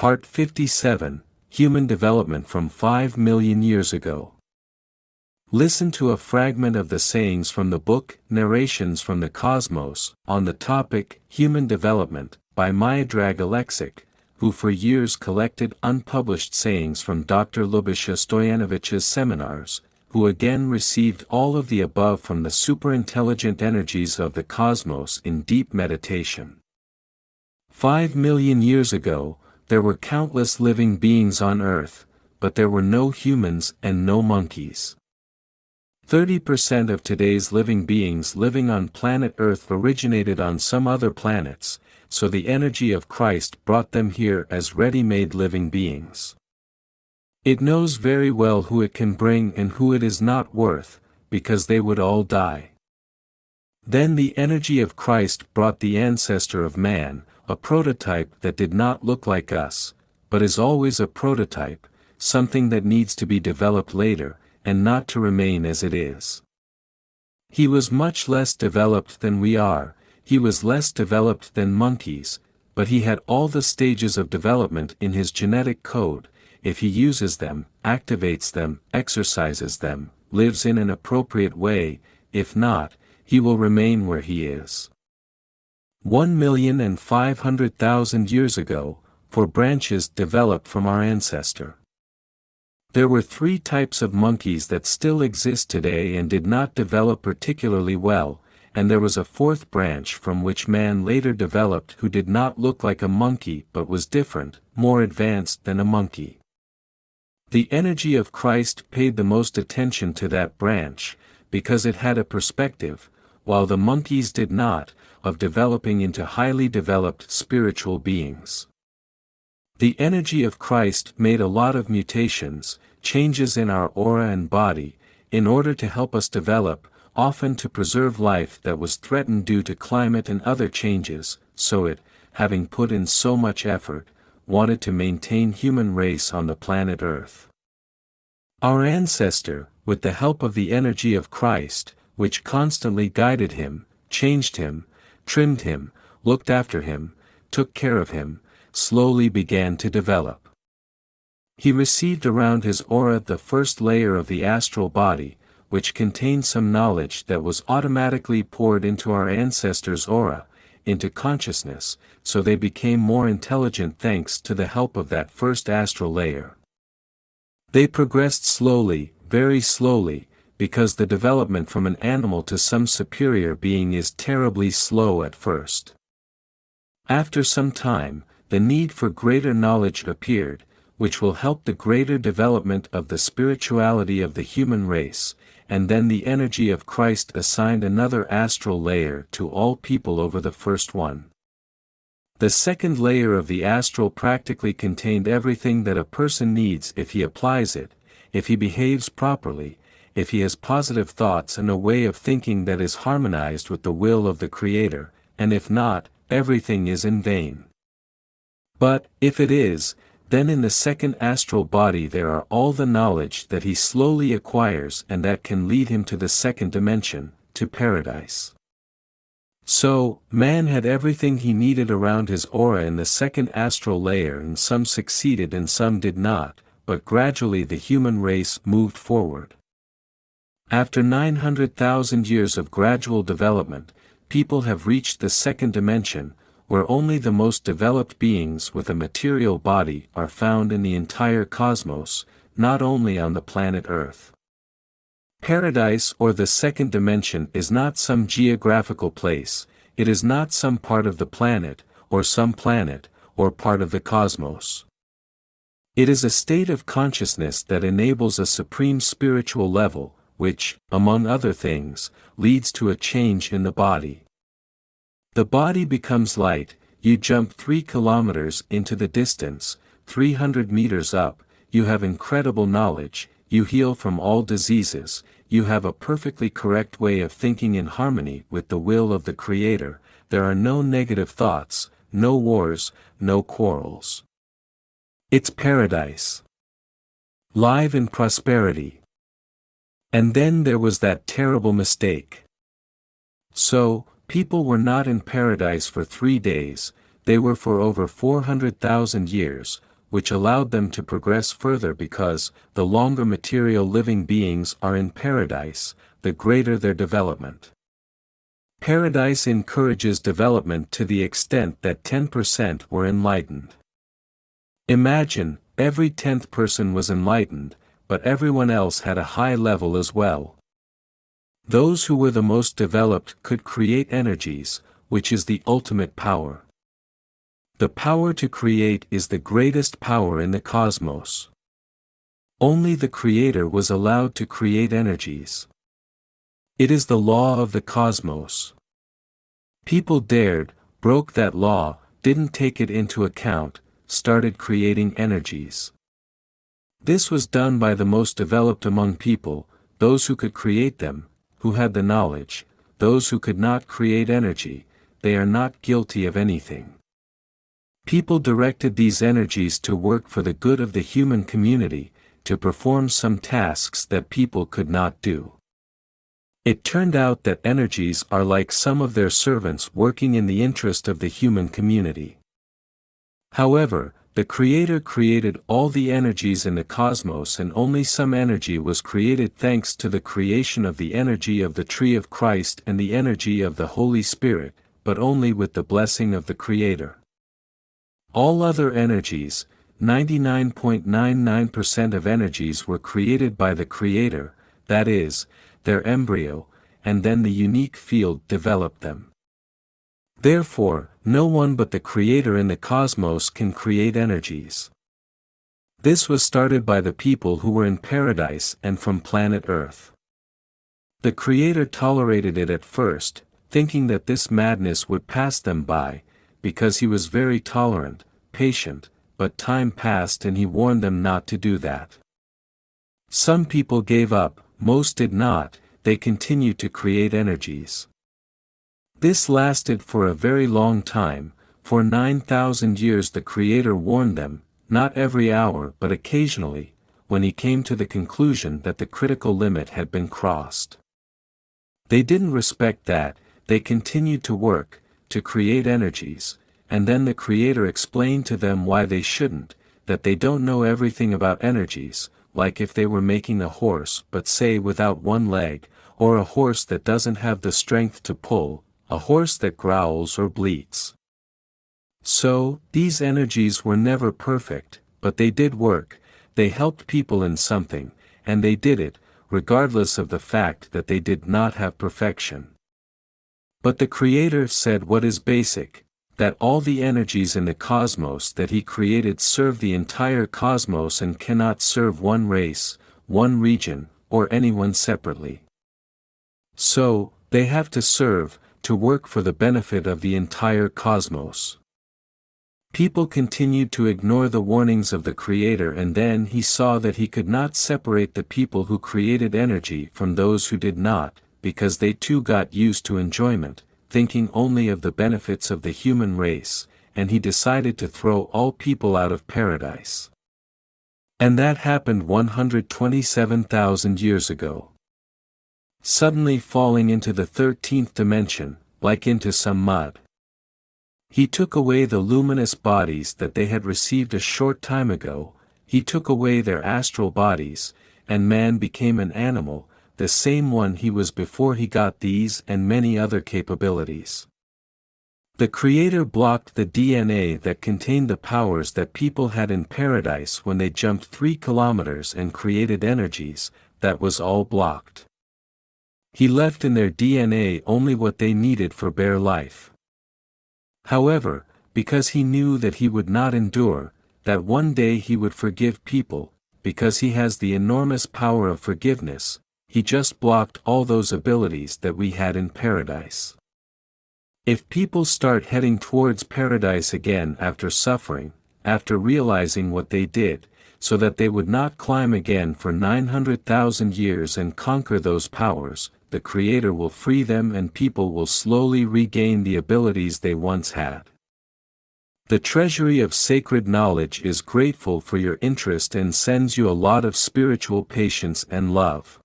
Part 57, Human Development from 5 Million Years Ago. Listen to a fragment of the sayings from the book, Narrations from the Cosmos, on the topic, Human Development, by Miodrag Alexic, who for years collected unpublished sayings from Dr. Lubisha Stojanovich's seminars, who again received all of the above from the superintelligent energies of the cosmos in deep meditation. 5 million years ago, there were countless living beings on Earth, but there were no humans and no monkeys. 30% of today's living beings living on planet Earth originated on some other planets, so the energy of Christ brought them here as ready-made living beings. It knows very well who it can bring and who it is not worth, because they would all die. Then the energy of Christ brought the ancestor of man, a prototype that did not look like us, but is always a prototype, something that needs to be developed later, and not to remain as it is. He was much less developed than we are, he was less developed than monkeys, but he had all the stages of development in his genetic code. If he uses them, activates them, exercises them, lives in an appropriate way, if not, he will remain where he is. 1,500,000 years ago, 4 branches developed from our ancestor. There were 3 types of monkeys that still exist today and did not develop particularly well, and there was a 4th branch from which man later developed who did not look like a monkey but was different, more advanced than a monkey. The energy of Christ paid the most attention to that branch, because it had a perspective, while the monkeys did not, of developing into highly developed spiritual beings. The energy of Christ made a lot of mutations, changes in our aura and body, in order to help us develop, often to preserve life that was threatened due to climate and other changes, so it, having put in so much effort, wanted to maintain human race on the planet Earth. Our ancestor, with the help of the energy of Christ, which constantly guided him, changed him, trimmed him, looked after him, took care of him, slowly began to develop. He received around his aura the first layer of the astral body, which contained some knowledge that was automatically poured into our ancestors' aura, into consciousness, so they became more intelligent thanks to the help of that first astral layer. They progressed slowly, very slowly, because the development from an animal to some superior being is terribly slow at first. After some time, the need for greater knowledge appeared, which will help the greater development of the spirituality of the human race, and then the energy of Christ assigned another astral layer to all people over the first one. The second layer of the astral practically contained everything that a person needs if he applies it, if he behaves properly, if he has positive thoughts and a way of thinking that is harmonized with the will of the Creator, and if not, everything is in vain. But, if it is, then in the second astral body there are all the knowledge that he slowly acquires and that can lead him to the second dimension, to paradise. So, man had everything he needed around his aura in the second astral layer, and some succeeded and some did not, but gradually the human race moved forward. After 900,000 years of gradual development, people have reached the second dimension, where only the most developed beings with a material body are found in the entire cosmos, not only on the planet Earth. Paradise or the second dimension is not some geographical place, it is not some part of the planet, or part of the cosmos. It is a state of consciousness that enables a supreme spiritual level, which, among other things, leads to a change in the body. The body becomes light, you jump 3 kilometers into the distance, 300 meters up, you have incredible knowledge, you heal from all diseases, you have a perfectly correct way of thinking in harmony with the will of the Creator, there are no negative thoughts, no wars, no quarrels. It's paradise. Live in prosperity. And then there was that terrible mistake. So, people were not in paradise for 3 days, they were for over 400,000 years, which allowed them to progress further because, the longer material living beings are in paradise, the greater their development. Paradise encourages development to the extent that 10% were enlightened. Imagine, every 10th person was enlightened, but everyone else had a high level as well. Those who were the most developed could create energies, which is the ultimate power. The power to create is the greatest power in the cosmos. Only the Creator was allowed to create energies. It is the law of the cosmos. People dared, broke that law, didn't take it into account, started creating energies. This was done by the most developed among people, those who could create them, who had the knowledge. Those who could not create energy, they are not guilty of anything. People directed these energies to work for the good of the human community, to perform some tasks that people could not do. It turned out that energies are like some of their servants working in the interest of the human community. However, the Creator created all the energies in the cosmos, and only some energy was created thanks to the creation of the energy of the Tree of Christ and the energy of the Holy Spirit, but only with the blessing of the Creator. All other energies, 99.99% of energies were created by the Creator, that is, their embryo, and then the unique field developed them. Therefore, no one but the Creator in the cosmos can create energies. This was started by the people who were in paradise and from planet Earth. The Creator tolerated it at first, thinking that this madness would pass them by, because he was very tolerant, patient, but time passed and he warned them not to do that. Some people gave up, most did not, they continued to create energies. This lasted for a very long time. For 9,000 years the Creator warned them, not every hour but occasionally, when he came to the conclusion that the critical limit had been crossed. They didn't respect that, they continued to work, to create energies, and then the Creator explained to them why they shouldn't, that they don't know everything about energies, like if they were making a horse but say without one leg, or a horse that doesn't have the strength to pull, a horse that growls or bleats. So, these energies were never perfect, but they did work, they helped people in something, and they did it, regardless of the fact that they did not have perfection. But the Creator said what is basic, that all the energies in the cosmos that he created serve the entire cosmos and cannot serve one race, one region, or anyone separately. So, they have to serve, to work for the benefit of the entire cosmos. People continued to ignore the warnings of the Creator, and then he saw that he could not separate the people who created energy from those who did not, because they too got used to enjoyment, thinking only of the benefits of the human race, and he decided to throw all people out of paradise. And that happened 127,000 years ago. Suddenly falling into the 13th dimension, like into some mud. He took away the luminous bodies that they had received a short time ago, he took away their astral bodies, and man became an animal, the same one he was before he got these and many other capabilities. The Creator blocked the DNA that contained the powers that people had in paradise when they jumped 3 kilometers and created energies, that was all blocked. He left in their DNA only what they needed for bare life. However, because he knew that he would not endure, that one day he would forgive people, because he has the enormous power of forgiveness, he just blocked all those abilities that we had in paradise. If people start heading towards paradise again after suffering, after realizing what they did, so that they would not climb again for 900,000 years and conquer those powers, the Creator will free them and people will slowly regain the abilities they once had. The treasury of sacred knowledge is grateful for your interest and sends you a lot of spiritual patience and love.